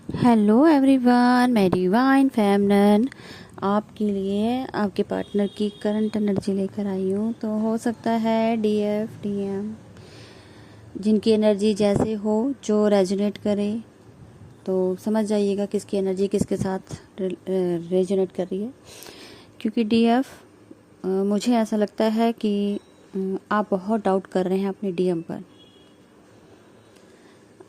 Hello everyone, मैं divine फेमनन आपके लिए आपके पार्टनर की करंट एनर्जी लेकर आई हूँ। तो हो सकता है डीएफ डीएम जिनकी एनर्जी जैसे हो, जो रेजोनेट करे, तो समझ जाइएगा किसकी एनर्जी किसके साथ रेजोनेट कर रही है। क्योंकि डीएफ मुझे ऐसा लगता है कि आप बहुत डाउट कर रहे हैं अपने डीएम पर।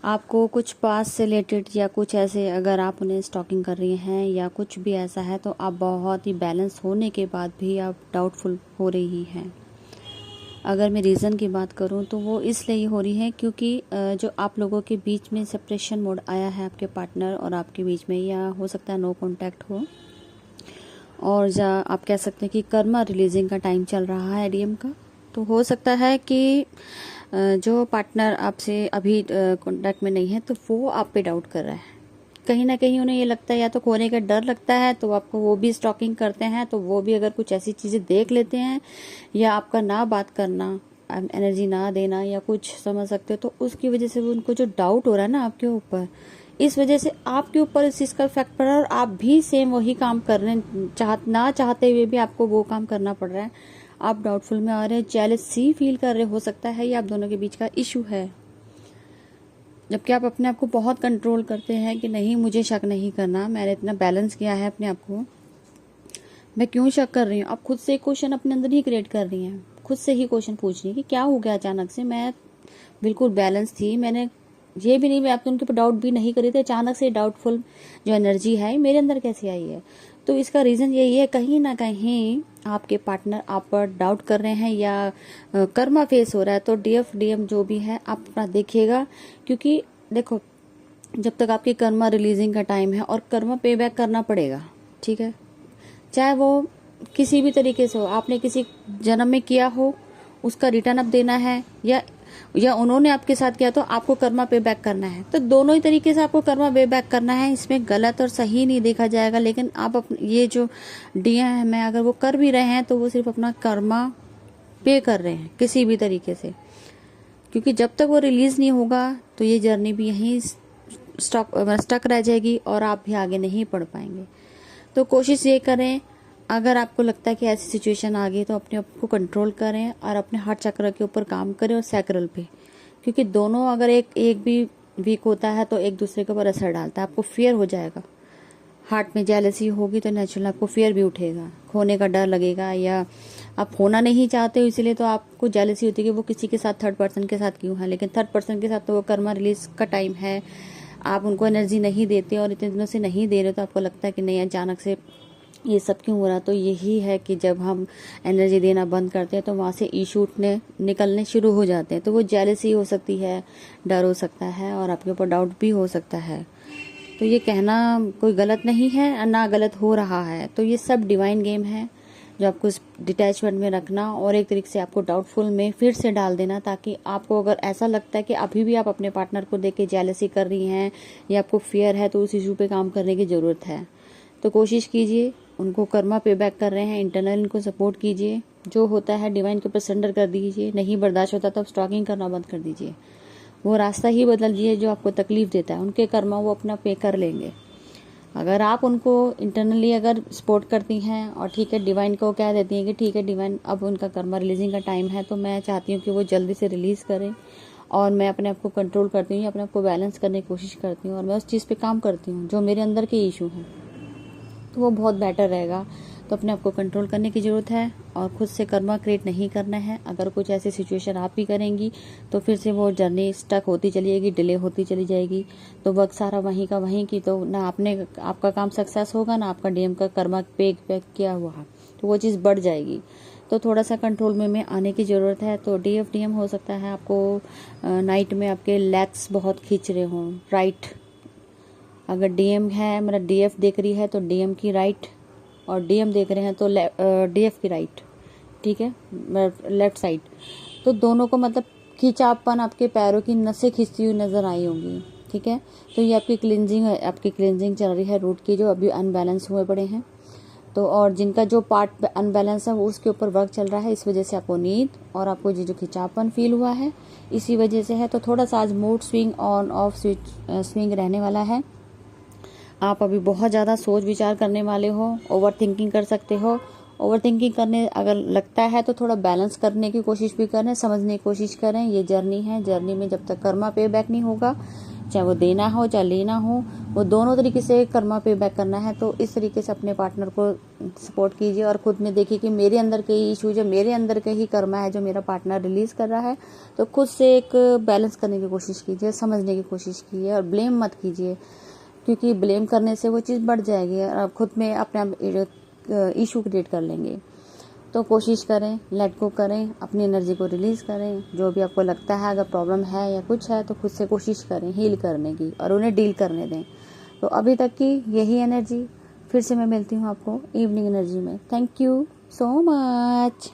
आपको कुछ पास से रिलेटेड या कुछ ऐसे, अगर आप उन्हें स्टॉकिंग कर रही हैं या कुछ भी ऐसा है, तो आप बहुत ही बैलेंस होने के बाद भी आप डाउटफुल हो रही हैं। अगर मैं रीज़न की बात करूं तो वो इसलिए हो रही है क्योंकि जो आप लोगों के बीच में सेपरेशन मोड आया है आपके पार्टनर और आपके बीच में, या हो सकता है नो कांटेक्ट हो, और या आप कह सकते हैं कि कर्मा रिलीजिंग का टाइम चल रहा है डीएम का। तो हो सकता है कि जो पार्टनर आपसे अभी कांटेक्ट में नहीं है तो वो आप पे डाउट कर रहा है। कहीं ना कहीं उन्हें ये लगता है, या तो खोने का डर लगता है, तो आपको वो भी स्टॉकिंग करते हैं। तो वो भी अगर कुछ ऐसी चीज़ें देख लेते हैं, या आपका ना बात करना, एनर्जी ना देना, या कुछ समझ सकते हो, तो उसकी वजह से वो उनको जो डाउट हो रहा है ना आपके ऊपर, इस वजह से आपके ऊपर इस चीज़ का इफेक्ट पड़ रहा है और आप भी सेम वही काम कर रहे हैं। ना चाहते हुए भी आपको वो काम करना पड़ रहा है। आप डाउटफुल में आ रहे हैं, जेलसी फील कर रहे हो सकता है, ये आप दोनों के बीच का इशू है। जबकि आप अपने आप को बहुत कंट्रोल करते हैं कि नहीं, मुझे शक नहीं करना, मैंने इतना बैलेंस किया है अपने आप को, मैं क्यों शक कर रही हूँ। आप खुद से एक क्वेश्चन अपने अंदर ही क्रिएट कर रही हैं, खुद से ही क्वेश्चन पूछ रही हैं कि क्या हो गया अचानक से। मैं बिल्कुल बैलेंस थी, मैंने ये भी नहीं, मैं आपके उनके ऊपर डाउट भी नहीं करी थी, अचानक से डाउटफुल जो एनर्जी है मेरे अंदर कैसे आई है। तो इसका रीज़न यही है, कहीं ना कहीं आपके पार्टनर आप पर डाउट कर रहे हैं या कर्मा फेस हो रहा है। तो डीएफ डीएम जो भी है आप अपना देखिएगा, क्योंकि देखो, जब तक आपकी कर्मा रिलीजिंग का टाइम है और कर्मा पे बैक करना पड़ेगा, ठीक है, चाहे वो किसी भी तरीके से हो, आपने किसी जन्म में किया हो उसका रिटर्न अब देना है, या उन्होंने आपके साथ किया तो आपको कर्मा पे बैक करना है। तो दोनों ही तरीके से आपको कर्मा पे बैक करना है, इसमें गलत और सही नहीं देखा जाएगा। लेकिन आप ये जो डीएम है, अगर वो कर भी रहे हैं तो वो सिर्फ अपना कर्मा पे कर रहे हैं किसी भी तरीके से, क्योंकि जब तक वो रिलीज नहीं होगा तो ये जर्नी भी यहीं स्टक रह जाएगी और आप भी आगे नहीं बढ़ पाएंगे। तो कोशिश ये करें, अगर आपको लगता है कि ऐसी सिचुएशन आ गई, तो अपने आप को कंट्रोल करें और अपने हार्ट चक्र के ऊपर काम करें और सैक्रल पे, क्योंकि दोनों अगर एक भी वीक होता है तो एक दूसरे के ऊपर असर डालता है। आपको फियर हो जाएगा, हार्ट में जेलसी होगी तो नेचुरल आपको फियर भी उठेगा, खोने का डर लगेगा, या आप होना नहीं चाहते हो इसलिए तो आपको जेलसी होती है कि वो किसी के साथ, थर्ड पर्सन के साथ क्यों है। लेकिन थर्ड पर्सन के साथ तो वो कर्मा रिलीज का टाइम है, आप उनको एनर्जी नहीं देते और इतने दिनों से नहीं दे रहे, तो आपको लगता है कि नहीं, अचानक से ये सब क्यों हो रहा। तो यही है कि जब हम एनर्जी देना बंद करते हैं तो वहाँ से इशू उठने निकलने शुरू हो जाते हैं। तो वो जेलसी हो सकती है, डर हो सकता है, और आपके ऊपर डाउट भी हो सकता है। तो ये कहना कोई गलत नहीं है, ना गलत हो रहा है। तो ये सब डिवाइन गेम है जो आपको इस डिटैचमेंट में रखना और एक तरीके से आपको डाउटफुल में फिर से डाल देना, ताकि आपको अगर ऐसा लगता है कि अभी भी आप अपने पार्टनर को देख के जेलसी कर रही हैं या आपको फियर है, तो उस इशू पे काम करने की ज़रूरत है। तो कोशिश कीजिए, उनको कर्मा पे बैक कर रहे हैं, इंटरनल इनको सपोर्ट कीजिए, जो होता है डिवाइन के ऊपर सरेंडर कर दीजिए। नहीं बर्दाश्त होता तो आप स्टॉकिंग करना बंद कर दीजिए, वो रास्ता ही बदल दीजिए जो आपको तकलीफ देता है। उनके कर्मा वो अपना पे कर लेंगे। अगर आप उनको इंटरनली अगर सपोर्ट करती हैं और ठीक है, डिवाइन को कह देती हैं कि ठीक है डिवाइन, अब उनका कर्मा रिलीजिंग का टाइम है, तो मैं चाहती हूँ कि वो जल्दी से रिलीज़ करें, और मैं अपने आप को कंट्रोल करती हूँ, अपने आप को बैलेंस करने की कोशिश करती हूँ, और मैं उस चीज़ पे काम करती हूँ जो मेरे अंदर के इशू हैं, तो वो बहुत बेटर रहेगा। तो अपने आप को कंट्रोल करने की ज़रूरत है और खुद से कर्मा क्रिएट नहीं करना है। अगर कुछ ऐसी सिचुएशन आप भी करेंगी तो फिर से वो जर्नी स्टक होती चली जाएगी, डिले होती चली जाएगी, तो वक्त सारा वहीं का वहीं की, तो ना आपका काम सक्सेस होगा, ना आपका डीएम का कर्मा पे किया हुआ, तो वो चीज़ बढ़ जाएगी। तो थोड़ा सा कंट्रोल में आने की ज़रूरत है। तो डीएफ डीएम हो सकता है आपको नाइट में आपके लेग्स बहुत खींच रहे हों, राइट। अगर डीएम है, मतलब डीएफ देख रही है तो डीएम की राइट, और डीएम देख रहे हैं तो डीएफ की राइट, ठीक है, लेफ्ट साइड। तो दोनों को मतलब खिंचावपन, आपके पैरों की नसें खींचती हुई नजर आई होंगी, ठीक है। तो ये आपकी क्लिनजिंग चल रही है रूट की, जो अभी अनबैलेंस हुए पड़े हैं। तो और जिनका जो पार्ट अनबैलेंस है वो उसके ऊपर वर्क चल रहा है, इस वजह से आपको नींद और आपको जो खिंचावपन फील हुआ है इसी वजह से है। तो थोड़ा सा आज mood swing on off swing रहने वाला है। आप अभी बहुत ज़्यादा सोच विचार करने वाले हो, ओवर थिंकिंग कर सकते हो। ओवर थिंकिंग करने अगर लगता है तो थोड़ा बैलेंस करने की कोशिश भी करें, समझने की कोशिश करें। ये जर्नी है, जर्नी में जब तक कर्मा पे बैक नहीं होगा, चाहे वो देना हो चाहे लेना हो, वो दोनों तरीके से कर्मा पे बैक करना है। तो इस तरीके से अपने पार्टनर को सपोर्ट कीजिए और खुद में देखिए कि मेरे अंदर के इश्यूज है, मेरे अंदर के ही कर्मा है जो मेरा पार्टनर रिलीज कर रहा है। तो खुद से एक बैलेंस करने की कोशिश कीजिए, समझने की कोशिश कीजिए और ब्लेम मत कीजिए, क्योंकि ब्लेम करने से वो चीज़ बढ़ जाएगी और आप खुद में अपने आप इशू क्रिएट कर लेंगे। तो कोशिश करें, लेट गो करें, अपनी एनर्जी को रिलीज़ करें। जो भी आपको लगता है अगर प्रॉब्लम है या कुछ है तो खुद से कोशिश करें हील करने की और उन्हें डील करने दें। तो अभी तक की यही एनर्जी, फिर से मैं मिलती हूँ आपको इवनिंग एनर्जी में। Thank you so much.